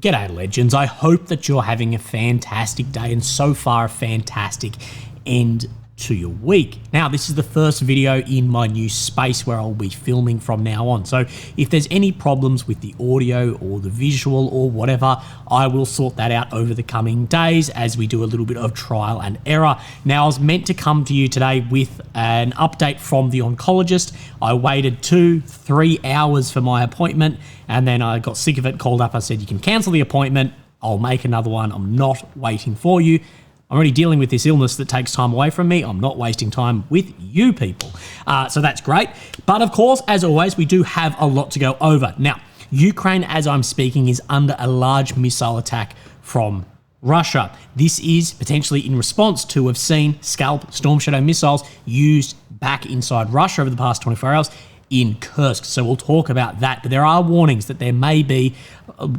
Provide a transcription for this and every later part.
G'day legends, I hope that you're having a fantastic day and so far a fantastic end to your week. Now this is the first video in my new space where I'll be filming from now on, so if there's any problems with the audio or the visual or whatever, I will sort that out over the coming days as we do a little bit of trial and error. Now I was meant to come to you today with an update from the oncologist. I waited 2-3 hours for my appointment and then I got sick of it, called up, I said you can cancel the appointment, I'll make another one, I'm not waiting for you. I'm already dealing with this illness that takes time away from me. I'm not wasting time with you people. So that's great. But of course, as always, we do have a lot to go over. Now, Ukraine, as I'm speaking, is under a large missile attack from Russia. This is potentially in response to, we've seen Scalp Storm Shadow missiles used back inside Russia over the past 24 hours in Kursk. So we'll talk about that. But there are warnings that there may be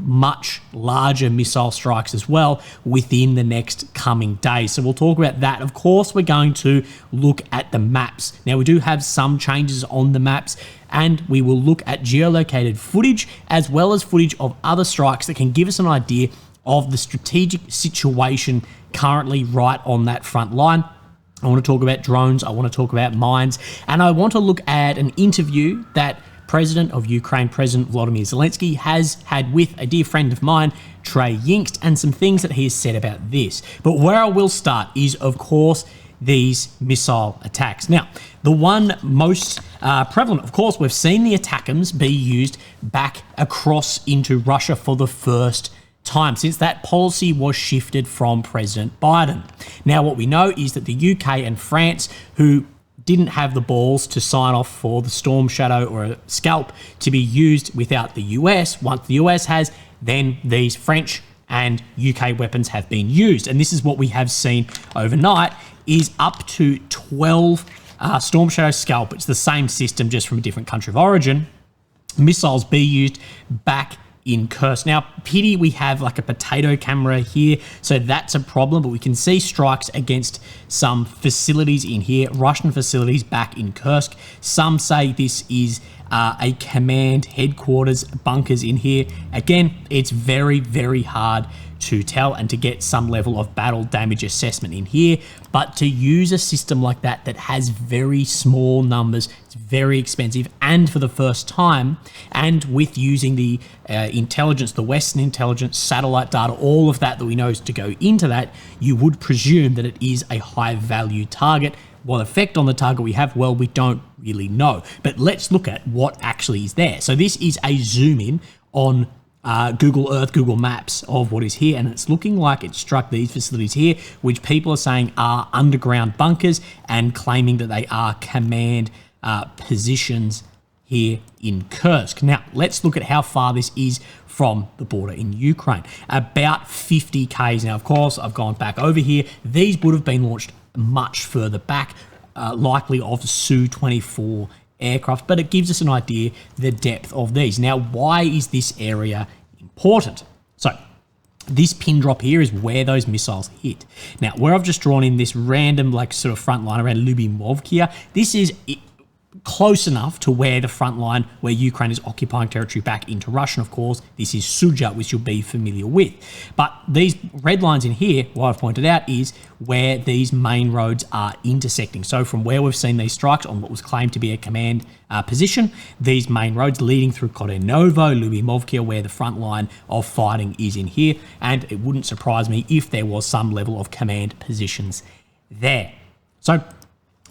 much larger missile strikes as well within the next coming days. So we'll talk about that. Of course, we're going to look at the maps. Now, we do have some changes on the maps, and we will look at geolocated footage as well as footage of other strikes that can give us an idea of the strategic situation currently right on that front line. I want to talk about drones, I want to talk about mines, and I want to look at an interview that President of Ukraine, President Volodymyr Zelensky, has had with a dear friend of mine, Trey Yingst, and some things that he has said about this. But where I will start is, of course, these missile attacks. Now, the one most prevalent, of course, we've seen the ATACMS be used back across into Russia for the first time since that policy was shifted from President Biden. Now, what we know is that the UK and France, who didn't have the balls to sign off for the Storm Shadow or a Scalp to be used without the US, once the US has, then these French and UK weapons have been used. And this is what we have seen overnight, is up to 12 Storm Shadow Scalp. It's the same system, just from a different country of origin. Missiles be used back in Kursk. Now, pity we have like a potato camera here, so that's a problem, but we can see strikes against some facilities in here, Russian facilities back in Kursk. Some say this is a command headquarters, bunkers in here. Again, it's very, very hard to tell and to get some level of battle damage assessment in here, but to use a system like that that has very small numbers, it's very expensive, and for the first time, and with using the intelligence, the Western intelligence, satellite data, all of that we know is to go into that, you would presume that it is a high value target. What effect on the target we have? Well, we don't really know, but let's look at what actually is there. So this is a zoom in on Google Earth, Google Maps of what is here, and it's looking like it struck these facilities here, which people are saying are underground bunkers and claiming that they are command positions here in Kursk. Now, let's look at how far this is from the border in Ukraine. About 50 k's. Now, of course, I've gone back over here. These would have been launched much further back, likely of Su-24 aircraft, but it gives us an idea the depth of these. Now, why is this area important? So this pin drop here is where those missiles hit. Now, where I've just drawn in this random like sort of front line around Lyubimovka, this is close enough to where the front line where Ukraine is occupying territory back into Russia. Of course, this is Suja, which you'll be familiar with. But these red lines in here, what I've pointed out, is where these main roads are intersecting. So from where we've seen these strikes on what was claimed to be a command position, these main roads leading through Korenovo, Lyubimovka, where the front line of fighting is in here. And it wouldn't surprise me if there was some level of command positions there. So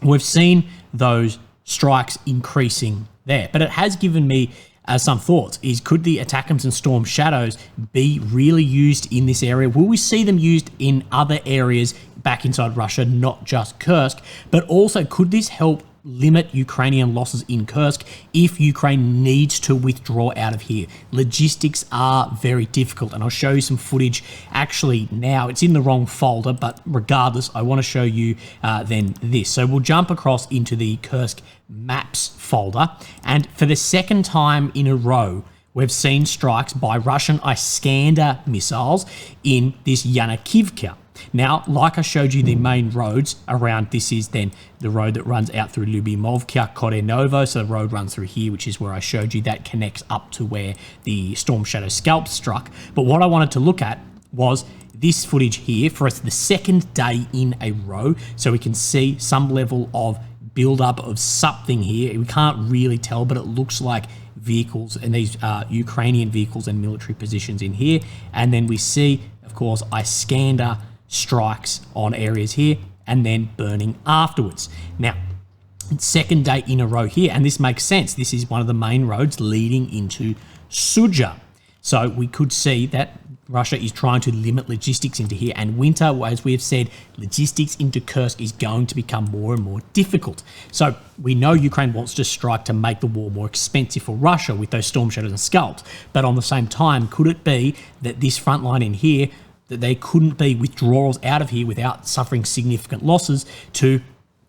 we've seen those strikes increasing there, but it has given me some thoughts. Is could the ATACMS and Storm Shadows be really used in this area? Will we see them used in other areas back inside Russia, not just Kursk? But also, could this help limit Ukrainian losses in Kursk if Ukraine needs to withdraw out of here? Logistics are very difficult, and I'll show you some footage actually now. It's in the wrong folder, but regardless, I want to show you then this. So we'll jump across into the Kursk maps folder, and for the second time in a row, we've seen strikes by Russian Iskander missiles in this Yanakivka. Now, like I showed you the main roads around, this is then the road that runs out through Lyubimovka, Korenovo. So the road runs through here, which is where I showed you that connects up to where the Storm Shadow scalp struck. But what I wanted to look at was this footage here for us the second day in a row. So we can see some level of build-up of something here. We can't really tell, but it looks like vehicles and these Ukrainian vehicles and military positions in here. And then we see, of course, Iskander strikes on areas here and then burning afterwards. Now, second day in a row here, and this makes sense. This is one of the main roads leading into Sudzha. So we could see that Russia is trying to limit logistics into here, and winter, as we have said, logistics into Kursk is going to become more and more difficult. So we know Ukraine wants to strike to make the war more expensive for Russia with those Storm Shadows and Scalps, but on the same time, could it be that this front line in here, that there couldn't be withdrawals out of here without suffering significant losses to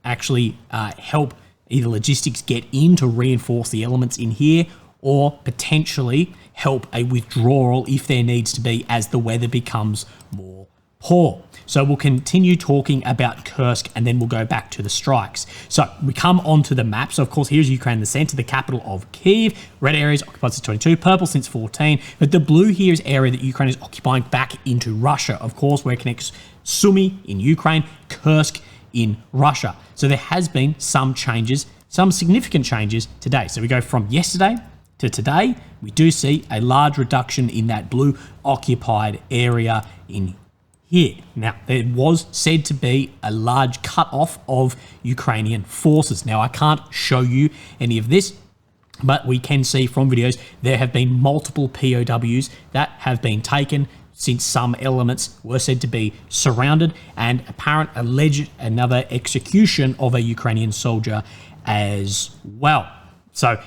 actually help either logistics get in to reinforce the elements in here, or potentially help a withdrawal if there needs to be as the weather becomes more poor. So we'll continue talking about Kursk and then we'll go back to the strikes. So we come onto the map. So of course, here's Ukraine in the center, the capital of Kyiv. Red areas occupied since 22, purple since 14. But the blue here is area that Ukraine is occupying back into Russia. Of course, where it connects Sumy in Ukraine, Kursk in Russia. So there has been some changes, some significant changes today. So we go from yesterday to today, we do see a large reduction in that blue occupied area in here. Now, there was said to be a large cut-off of Ukrainian forces. Now, I can't show you any of this, but we can see from videos there have been multiple POWs that have been taken since some elements were said to be surrounded, and alleged another execution of a Ukrainian soldier as well. So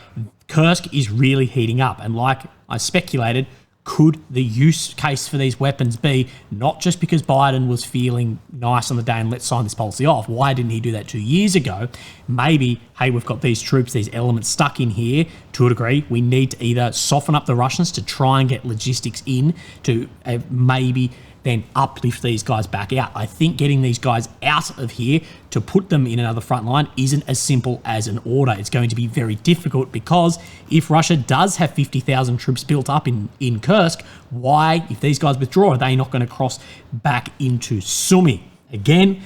Kursk is really heating up, and like I speculated, could the use case for these weapons be not just because Biden was feeling nice on the day and let's sign this policy off? Why didn't he do that 2 years ago? Maybe, hey, we've got these troops, these elements stuck in here to a degree. We need to either soften up the Russians to try and get logistics in to maybe then uplift these guys back out. I think getting these guys out of here to put them in another front line isn't as simple as an order. It's going to be very difficult because if Russia does have 50,000 troops built up in Kursk, why, if these guys withdraw, are they not going to cross back into Sumy? Again,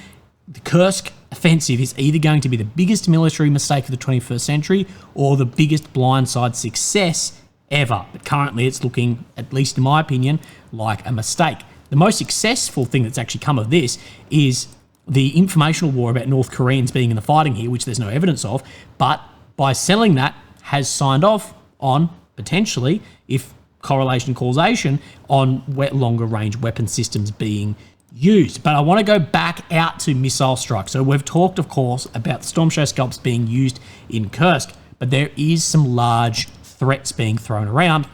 the Kursk offensive is either going to be the biggest military mistake of the 21st century or the biggest blindside success ever. But currently it's looking, at least in my opinion, like a mistake. The most successful thing that's actually come of this is the informational war about North Koreans being in the fighting here, which there's no evidence of, but by selling that has signed off on, potentially, if correlation causation, on longer range weapon systems being used. But I want to go back out to missile strikes. So we've talked, of course, about the Storm Shadow Scalps being used in Kursk, but there is some large threats being thrown around,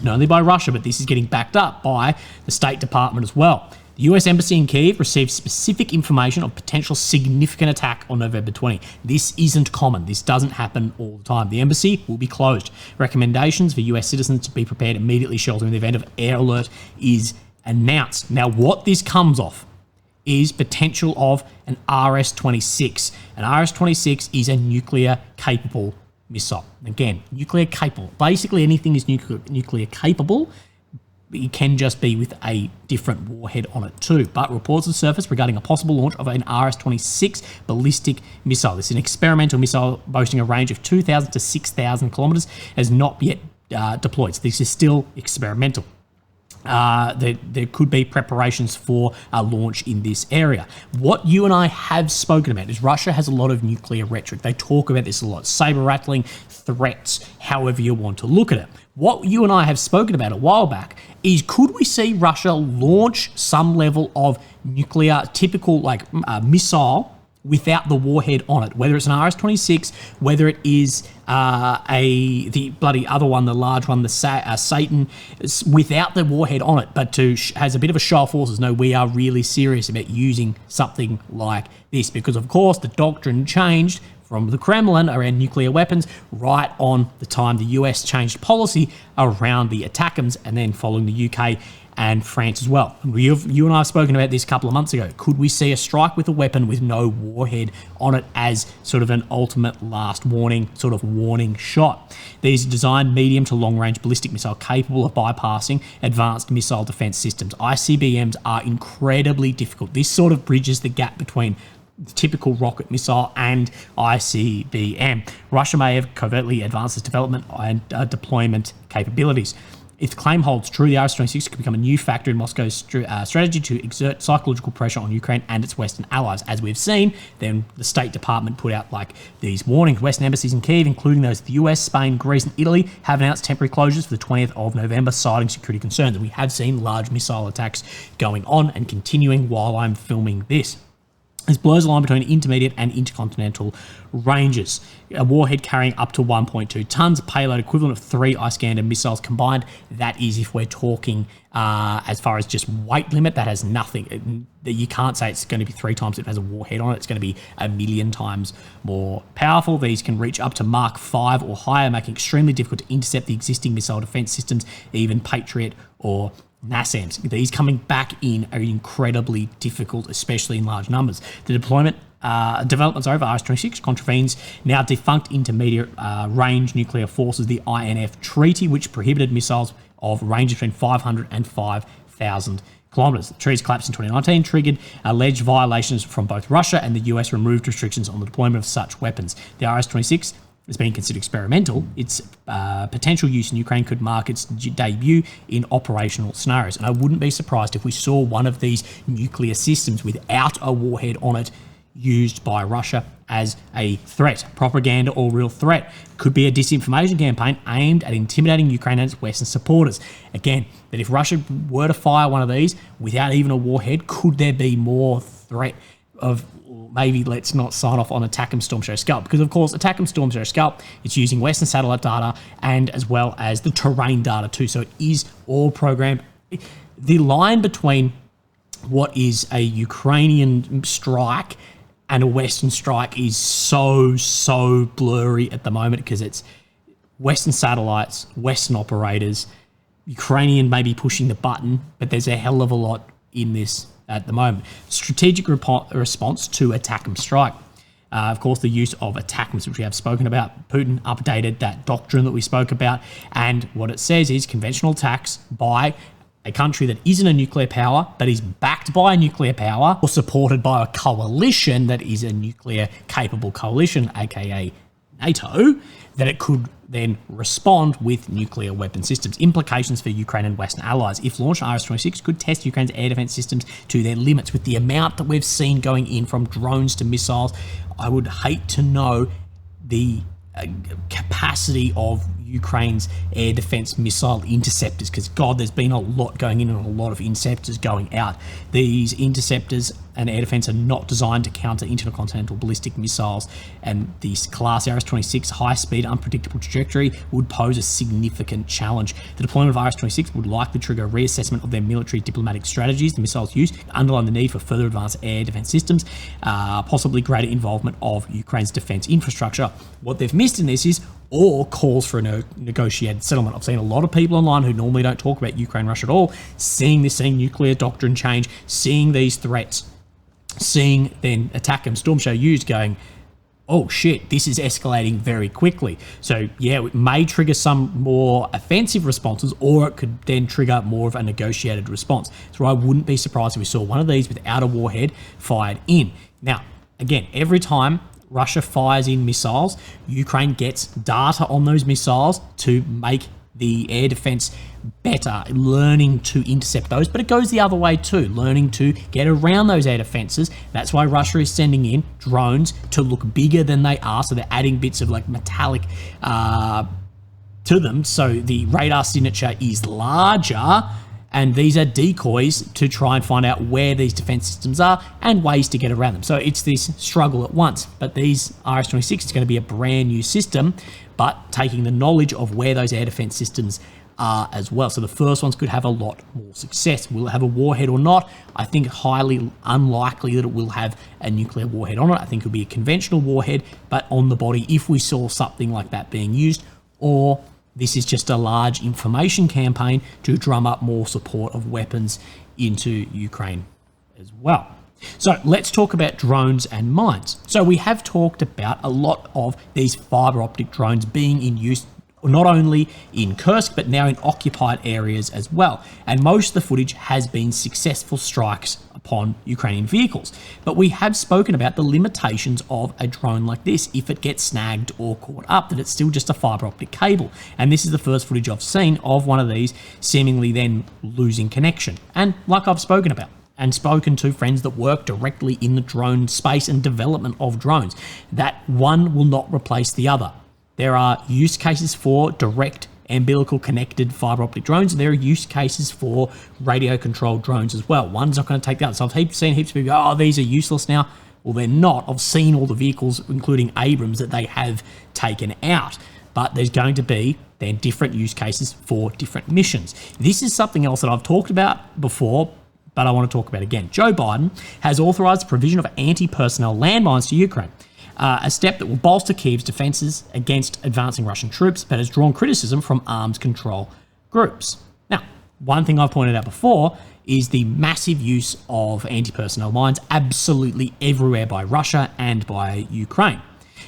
not only by Russia, but this is getting backed up by the State Department as well. The US Embassy in Kyiv received specific information of potential significant attack on November 20. This isn't common. This doesn't happen all the time. The embassy will be closed. Recommendations for US citizens to be prepared immediately shelter in the event of air alert is announced. Now, what this comes off is potential of an RS-26. An RS-26 is a nuclear-capable missile. Again, nuclear capable. Basically anything is nuclear capable. It can just be with a different warhead on it too. But reports have surfaced regarding a possible launch of an RS-26 ballistic missile. This is an experimental missile boasting a range of 2,000 to 6,000 kilometers, has not yet deployed. So this is still experimental. There could be preparations for a launch in this area. What you and I have spoken about is Russia has a lot of nuclear rhetoric. They talk about this a lot. Saber rattling, threats, however you want to look at it. What you and I have spoken about a while back is, could we see Russia launch some level of nuclear, typical like missile without the warhead on it, whether it's an RS-26, whether it is the bloody other one, the large one, the Satan, without the warhead on it, but has a bit of a show of forces. No, we are really serious about using something like this, because of course the doctrine changed from the Kremlin around nuclear weapons right on the time the US changed policy around the ATACMS, and then following the UK and France as well. You and I have spoken about this a couple of months ago. Could we see a strike with a weapon with no warhead on it as sort of an ultimate last warning, sort of warning shot? These are designed medium to long-range ballistic missile capable of bypassing advanced missile defense systems. ICBMs are incredibly difficult. This sort of bridges the gap between the typical rocket missile and ICBM. Russia may have covertly advanced its development and deployment capabilities. If the claim holds true, the RS-26 could become a new factor in Moscow's strategy to exert psychological pressure on Ukraine and its Western allies. As we've seen, then the State Department put out like these warnings. Western embassies in Kyiv, including those of the US, Spain, Greece and Italy, have announced temporary closures for the 20th of November, citing security concerns. And we have seen large missile attacks going on and continuing while I'm filming this. This blurs the line between intermediate and intercontinental ranges. A warhead carrying up to 1.2 tons, a payload equivalent of 3 Iskander missiles combined. That is if we're talking as far as just weight limit, that has nothing. You can't say it's going to be 3 times if it has a warhead on it. It's going to be 1,000,000 times more powerful. These can reach up to Mark 5 or higher, making it extremely difficult to intercept the existing missile defense systems, even Patriot or NASAMS. These coming back in are incredibly difficult, especially in large numbers. The developments over RS-26 contravenes now defunct intermediate range nuclear forces, the INF Treaty, which prohibited missiles of range between 500 and 5,000 kilometers. The treaties collapsed in 2019, triggered alleged violations from both Russia and the US removed restrictions on the deployment of such weapons. The RS-26 is being considered experimental. Its potential use in Ukraine could mark its debut in operational scenarios. And I wouldn't be surprised if we saw one of these nuclear systems without a warhead on it used by Russia as a threat, propaganda or real threat. Could be a disinformation campaign aimed at intimidating Ukraine and its Western supporters. Again, that if Russia were to fire one of these without even a warhead, could there be more threat of maybe let's not sign off on ATACMS Storm Shadow Scalp? Because of course, ATACMS Storm Shadow Scalp, it's using Western satellite data and as well as the terrain data too. So it is all programmed. The line between what is a Ukrainian strike and a Western strike is so blurry at the moment because it's Western satellites, Western operators, Ukrainian maybe pushing the button, but there's a hell of a lot in this at the moment. Strategic response to ATACMS strike. Of course, the use of ATACMS, which we have spoken about. Putin updated that doctrine that we spoke about, and what it says is conventional attacks by a country that isn't a nuclear power, but is backed by a nuclear power, or supported by a coalition that is a nuclear-capable coalition, aka NATO, that it could then respond with nuclear weapon systems. Implications for Ukraine and Western allies. If launched, RS-26 could test Ukraine's air defense systems to their limits. With the amount that we've seen going in from drones to missiles, I would hate to know the capacity of Ukraine's air defense missile interceptors, because God, there's been a lot going in and a lot of interceptors going out. These interceptors and air defense are not designed to counter intercontinental ballistic missiles, and this class RS-26 high-speed, unpredictable trajectory would pose a significant challenge. The deployment of RS-26 would likely trigger a reassessment of their military diplomatic strategies, the missiles used, underline the need for further advanced air defense systems, possibly greater involvement of Ukraine's defense infrastructure. What they've missed in this is or calls for a negotiated settlement. I've seen a lot of people online who normally don't talk about Ukraine-Russia at all, seeing nuclear doctrine change, seeing these threats, seeing then ATACMS Storm Shadow used, going, oh shit, this is escalating very quickly. So yeah, it may trigger some more offensive responses, or it could then trigger more of a negotiated response. So I wouldn't be surprised if we saw one of these without a warhead fired in. Now, again, every time Russia fires in missiles, Ukraine gets data on those missiles to make the air defense better, learning to intercept those, but it goes the other way too, learning to get around those air defenses. That's why Russia is sending in drones to look bigger than they are, so they're adding bits of like metallic to them, so the radar signature is larger, and these are decoys to try and find out where these defense systems are and ways to get around them. So it's this struggle at once. But these RS-26 is going to be a brand new system, but taking the knowledge of where those air defense systems are as well. So the first ones could have a lot more success. Will it have a warhead or not? I think highly unlikely that it will have a nuclear warhead on it. I think it'll be a conventional warhead, but on the body if we saw something like that being used, or This is just a large information campaign to drum up more support of weapons into Ukraine as well. So let's talk about drones and mines. So we have talked about a lot of these fiber optic drones being in use not only in Kursk, but now in occupied areas as well. And most of the footage has been successful strikes upon Ukrainian vehicles. But we have spoken about the limitations of a drone like this if it gets snagged or caught up, that it's still just a fiber optic cable. And this is the first footage I've seen of one of these seemingly then losing connection. And like I've spoken about, and spoken to friends that work directly in the drone space and development of drones, that one will not replace the other. There are use cases for direct umbilical connected fiber optic drones, and there are use cases for radio controlled drones as well. One's not going to take the other. So I've seen heaps of people go, oh, these are useless now. Well, they're not. I've seen all the vehicles, including Abrams, that they have taken out. But there's going to be then different use cases for different missions. This is something else that I've talked about before, but I want to talk about again. Joe Biden has authorized the provision of anti-personnel landmines to Ukraine, a step that will bolster Kyiv's defenses against advancing Russian troops, but has drawn criticism from arms control groups. Now, one thing I've pointed out before is the massive use of anti-personnel mines absolutely everywhere by Russia and by Ukraine.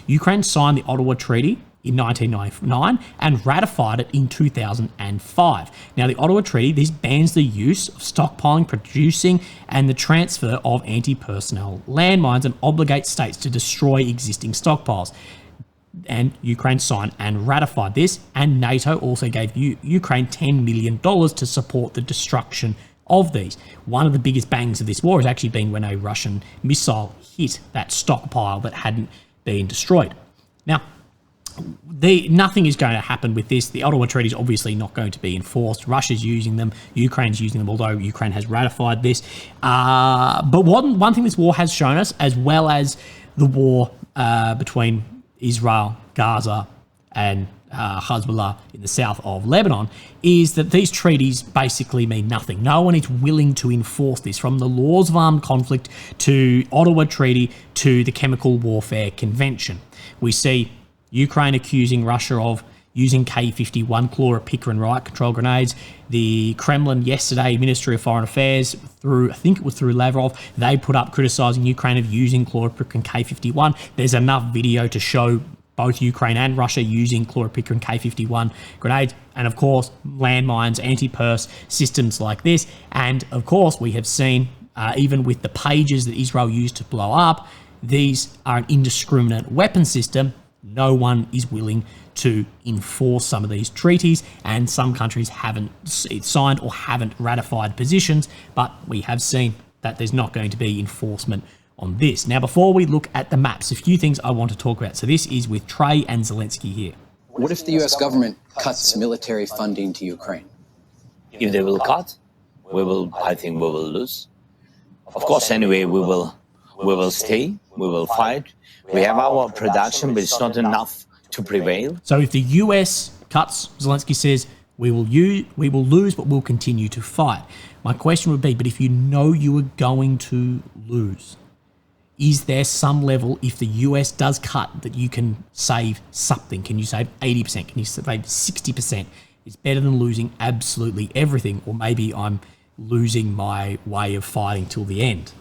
Ukraine signed the Ottawa Treaty in 1999 and ratified it in 2005. Now, the Ottawa Treaty, this bans the use of stockpiling, producing, and the transfer of anti-personnel landmines and obligates states to destroy existing stockpiles. And Ukraine signed and ratified this, and NATO also gave Ukraine $10 million to support the destruction of these. One of the biggest bangs of this war has actually been when a Russian missile hit that stockpile that hadn't been destroyed. Now, nothing is going to happen with this. The Ottawa Treaty is obviously not going to be enforced. Russia's using them. Ukraine's using them, although Ukraine has ratified this. But one thing this war has shown us, as well as the war between Israel, Gaza, and Hezbollah in the south of Lebanon, is that these treaties basically mean nothing. No one is willing to enforce this, from the laws of armed conflict to Ottawa Treaty to the Chemical Warfare Convention. We see Ukraine accusing Russia of using K-51 chloropicker and riot control grenades. The Kremlin yesterday, Ministry of Foreign Affairs, I think it was through Lavrov, they put up criticising Ukraine of using chloropicker and K-51. There's enough video to show both Ukraine and Russia using chloropicker and K-51 grenades. And of course, landmines, anti-pers systems like this. And of course, we have seen, even with the pages that Israel used to blow up, these are an indiscriminate weapon system. No one is willing to enforce some of these treaties, and some countries haven't signed or haven't ratified positions, but we have seen that there's not going to be enforcement on this. Now, before we look at the maps, a few things I want to talk about. So this is with Trey and Zelensky here. What if the US government cuts military funding to Ukraine? If they will cut, I think we will lose. Of course, anyway, we will stay, we will fight. We have our production, but it's not enough to prevail. So if the US cuts, Zelensky says, we will lose, but we'll continue to fight. My question would be, but if you know you are going to lose, is there some level, if the US does cut, that you can save something? Can you save 80%? Can you save 60%? It's better than losing absolutely everything, or maybe I'm losing my way of fighting till the end.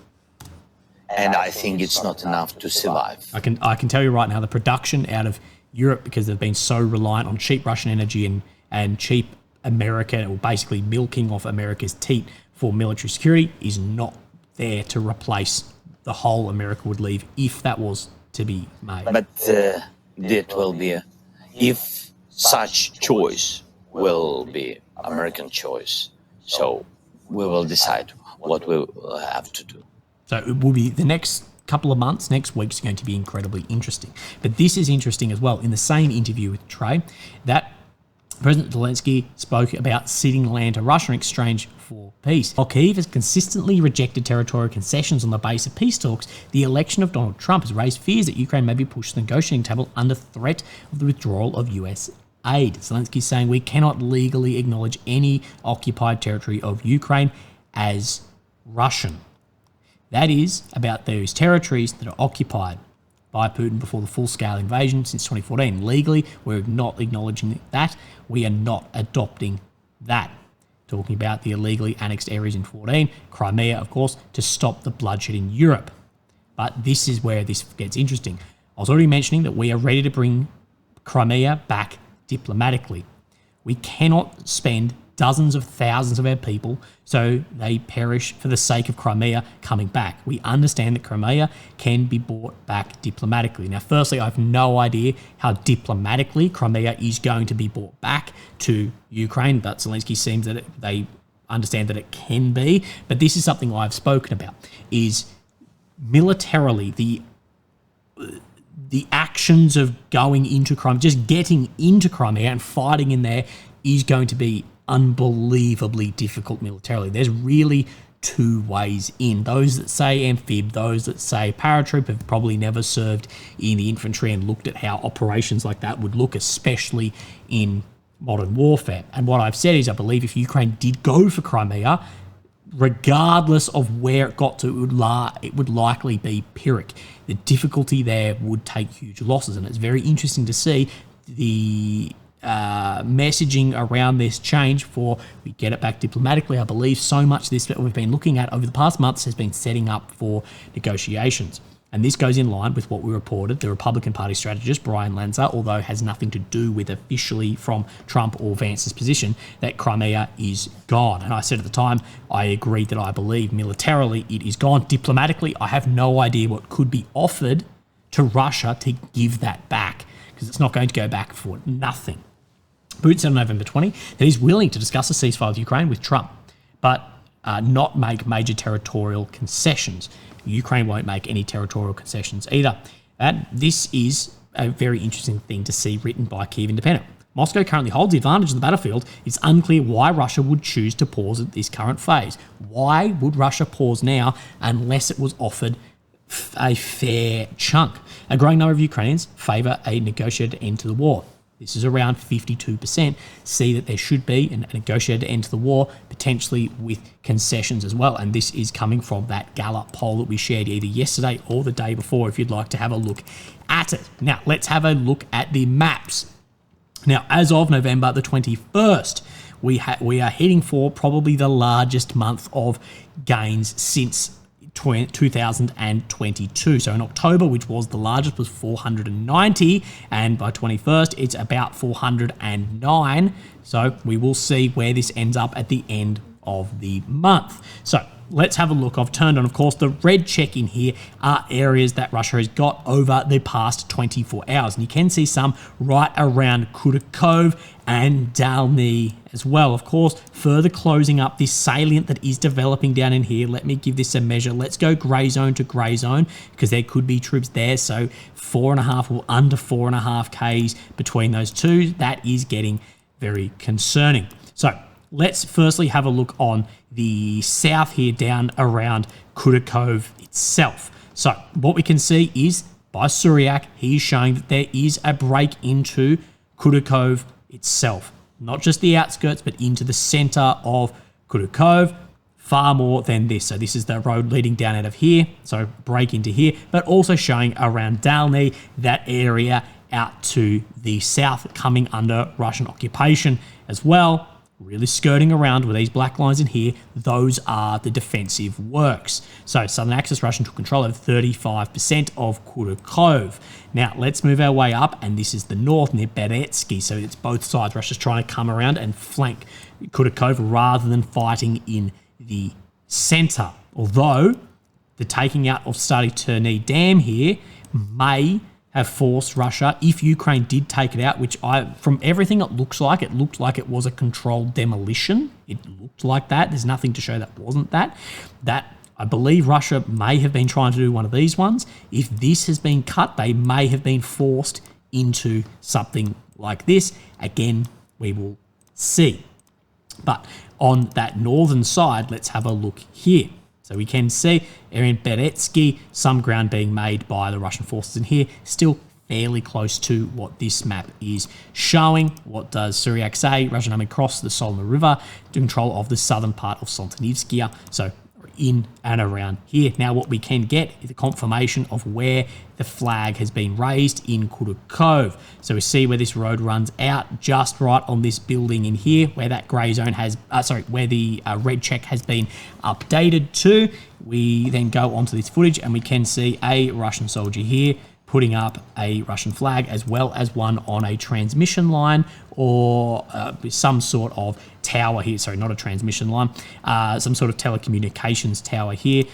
And I think it's not enough to survive. I can tell you right now, the production out of Europe, because they've been so reliant on cheap Russian energy and cheap America, or basically milking off America's teat for military security, is not there to replace the whole America would leave if that was to be made. But that will be, if such choice will be American choice, so we will decide what we will have to do. So it will be the next couple of months, next week's going to be incredibly interesting. But this is interesting as well. In the same interview with Trey, that President Zelensky spoke about ceding land to Russia in exchange for peace. While Kyiv has consistently rejected territorial concessions on the base of peace talks, the election of Donald Trump has raised fears that Ukraine may be pushed to the negotiating table under threat of the withdrawal of US aid. Zelensky is saying we cannot legally acknowledge any occupied territory of Ukraine as Russian. That is about those territories that are occupied by Putin before the full-scale invasion since 2014. Legally, we're not acknowledging that. We are not adopting that. Talking about the illegally annexed areas in 14, Crimea, of course, to stop the bloodshed in Europe. But this is where this gets interesting. I was already mentioning that we are ready to bring Crimea back diplomatically. We cannot spend dozens of thousands of our people so they perish for the sake of Crimea coming back. We understand that Crimea can be brought back diplomatically. Now, firstly, I have no idea how diplomatically Crimea is going to be brought back to Ukraine, but Zelensky seems that they understand that it can be. But this is something I've spoken about, is militarily the actions of going into Crimea, just getting into Crimea and fighting in there is going to be unbelievably difficult militarily. There's really two ways in. Those that say amphib, those that say paratroop have probably never served in the infantry and looked at how operations like that would look, especially in modern warfare. And what I've said is I believe if Ukraine did go for Crimea, regardless of where it got to, it would likely be Pyrrhic. The difficulty there would take huge losses, and it's very interesting to see the messaging around this change for we get it back diplomatically. I believe so much this that we've been looking at over the past months has been setting up for negotiations. And this goes in line with what we reported. The Republican Party strategist, Brian Lanza, although has nothing to do with officially from Trump or Vance's position, that Crimea is gone. And I said at the time, I agreed that I believe militarily it is gone. Diplomatically, I have no idea what could be offered to Russia to give that back, because it's not going to go back for nothing. Putin said on November 20 that he's willing to discuss a ceasefire with Ukraine with Trump, but not make major territorial concessions. Ukraine won't make any territorial concessions either. And this is a very interesting thing to see written by Kyiv Independent. Moscow currently holds the advantage of the battlefield. It's unclear why Russia would choose to pause at this current phase. Why would Russia pause now unless it was offered a fair chunk? A growing number of Ukrainians favour a negotiated end to the war. This is around 52%, see that there should be a negotiated end to the war, potentially with concessions as well. And this is coming from that Gallup poll that we shared either yesterday or the day before, if you'd like to have a look at it. Now, let's have a look at the maps. Now, as of November the 21st, we are heading for probably the largest month of gains since 2022. So in October, which was the largest, was 490, and by 21st it's about 409. So we will see where this ends up at the end of the month. So let's have a look. I've turned on, of course, the red check in here are areas that Russia has got over the past 24 hours. And you can see some right around Kurakhove and Dalny as well. Of course, further closing up this salient that is developing down in here. Let me give this a measure. Let's go grey zone to grey zone, because there could be troops there. So 4.5 or under 4.5 Ks between those two. That is getting very concerning. So let's firstly have a look on the south here down around Kurakhove itself. So what we can see is by Suryak, he is showing that there is a break into Kurakhove itself. Not just the outskirts, but into the center of Kurakhove, far more than this. So this is the road leading down out of here, so break into here, but also showing around Dalny, that area out to the south coming under Russian occupation as well. Really skirting around with these black lines in here, those are the defensive works. So Southern Axis Russian took control of 35% of Kurakhove. Now let's move our way up, and this is the north near Beretsky. So it's both sides. Russia's trying to come around and flank Kurakhove rather than fighting in the center. Although the taking out of Stary Dam here may have forced Russia, if Ukraine did take it out, which from everything it looked like it was a controlled demolition. It looked like that. There's nothing to show that wasn't that. That I believe Russia may have been trying to do one of these ones. If this has been cut, they may have been forced into something like this. Again, we will see. But on that northern side, let's have a look here. So we can see in Beretsky, some ground being made by the Russian forces in here, still fairly close to what this map is showing. What does Suryak say? Russian army crossed the Solna River to control of the southern part of Soltanivskia. So in and around here. Now, what we can get is a confirmation of where the flag has been raised in Kurakhove. So we see where this road runs out just right on this building in here, where that grey zone has, where the red check has been updated to. We then go onto this footage and we can see a Russian soldier here putting up a Russian flag, as well as one on a transmission line or some sort of tower here. Sorry, not a transmission line, some sort of telecommunications tower here.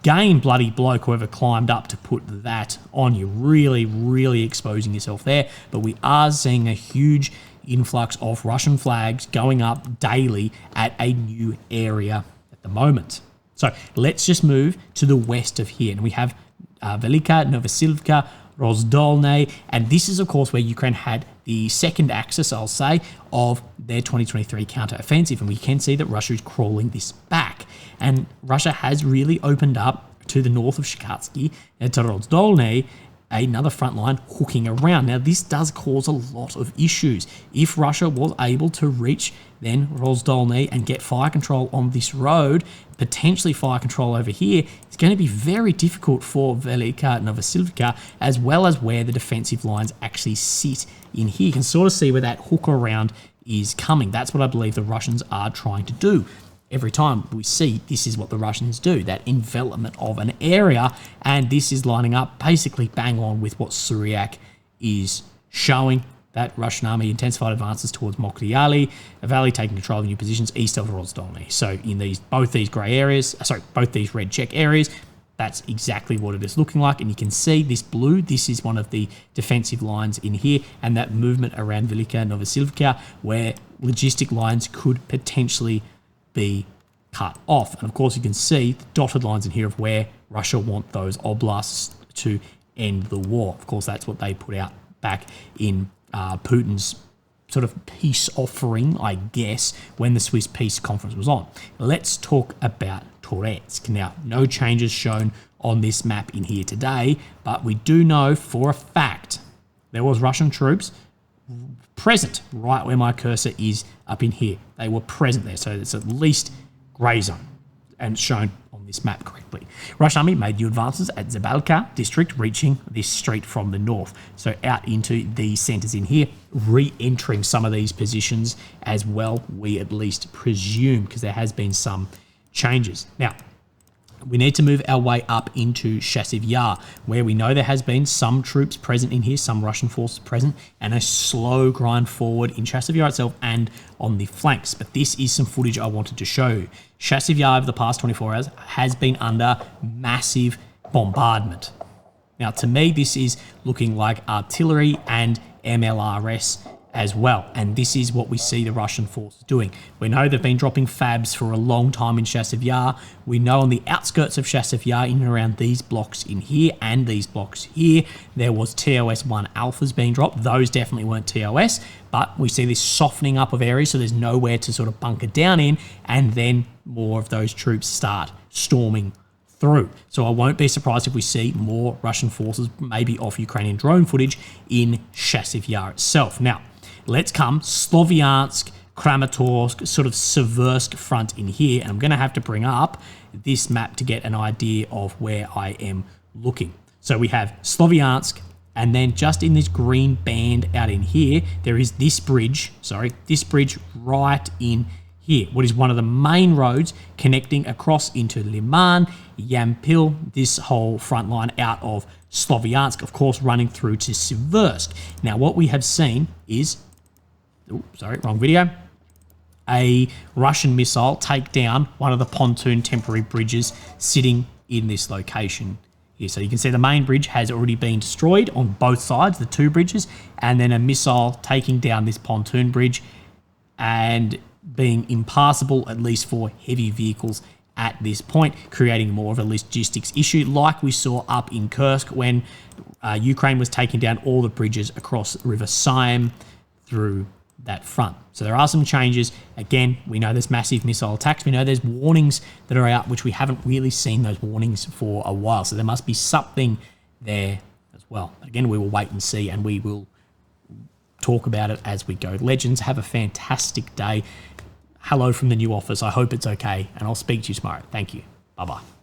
Game bloody bloke, whoever climbed up to put that on you. Really, really exposing yourself there. But we are seeing a huge influx of Russian flags going up daily at a new area at the moment. So let's just move to the west of here. And we have Velikaya, Novoselovka, Rozdolny, and this is of course where Ukraine had the second axis, I'll say, of their 2023 counter-offensive, and we can see that Russia is crawling this back, and Russia has really opened up to the north of Shikatsky and to Rozdolny another front line hooking around. Now this does cause a lot of issues. If Russia was able to reach then Rozdolny and get fire control on this road, potentially fire control over here, it's going to be very difficult for Velikaya Novoselovka, as well as where the defensive lines actually sit in here. You can sort of see where that hook around is coming. That's what I believe the Russians are trying to do. Every time we see, this is what the Russians do, that envelopment of an area, and this is lining up basically bang on with what Suryak is showing. That Russian army intensified advances towards Mokriali, a valley taking control of new positions east of Rozdolny. So in both these grey areas, both these red check areas, that's exactly what it is looking like. And you can see this blue, this is one of the defensive lines in here, and that movement around Velikaya Novoselovka, where logistic lines could potentially be cut off. And of course you can see the dotted lines in here of where Russia want those oblasts to end the war. Of course, that's what they put out back in Putin's sort of peace offering, I guess, when the Swiss peace conference was on. Let's talk about Toretsk. Now, no changes shown on this map in here today, but we do know for a fact there was Russian troops present right where my cursor is up in here. They were present there, so it's at least grey zone and shown on this map correctly. Russian army made new advances at Zabalka district, reaching this street from the north. So out into the centres in here, re-entering some of these positions as well, we at least presume, because there has been some changes. Now, we need to move our way up into Chasiv Yar, where we know there has been some troops present in here, some Russian forces present, and a slow grind forward in Chasiv Yar itself and on the flanks. But this is some footage I wanted to show you. Chasiv Yar over the past 24 hours has been under massive bombardment. Now, to me, this is looking like artillery and MLRS as well, and this is what we see the Russian forces doing. We know they've been dropping fabs for a long time in Chasiv Yar. We know on the outskirts of Chasiv Yar, in and around these blocks in here and these blocks here, there was TOS-1 alphas being dropped. Those definitely weren't TOS, but we see this softening up of areas, so there's nowhere to sort of bunker down in, and then more of those troops start storming through. So I won't be surprised if we see more Russian forces, maybe off Ukrainian drone footage, in Chasiv Yar itself. Now, let's come Sloviansk, Kramatorsk, sort of Seversk front in here, and I'm going to have to bring up this map to get an idea of where I am looking. So we have Sloviansk, and then just in this green band out in here, there is this bridge, right in here, what is one of the main roads connecting across into Liman, Yampil, this whole front line out of Sloviansk, of course, running through to Seversk. Now, what we have seen is, wrong video, a Russian missile take down one of the pontoon temporary bridges sitting in this location here. So you can see the main bridge has already been destroyed on both sides, the two bridges, and then a missile taking down this pontoon bridge and being impassable, at least for heavy vehicles at this point, creating more of a logistics issue like we saw up in Kursk when Ukraine was taking down all the bridges across River Seym through that front. So there are some changes. Again, we know there's massive missile attacks. We know there's warnings that are out, which we haven't really seen those warnings for a while. So there must be something there as well. Again, we will wait and see, and we will talk about it as we go. Legends, have a fantastic day. Hello from the new office. I hope it's okay, and I'll speak to you tomorrow. Thank you. Bye-bye.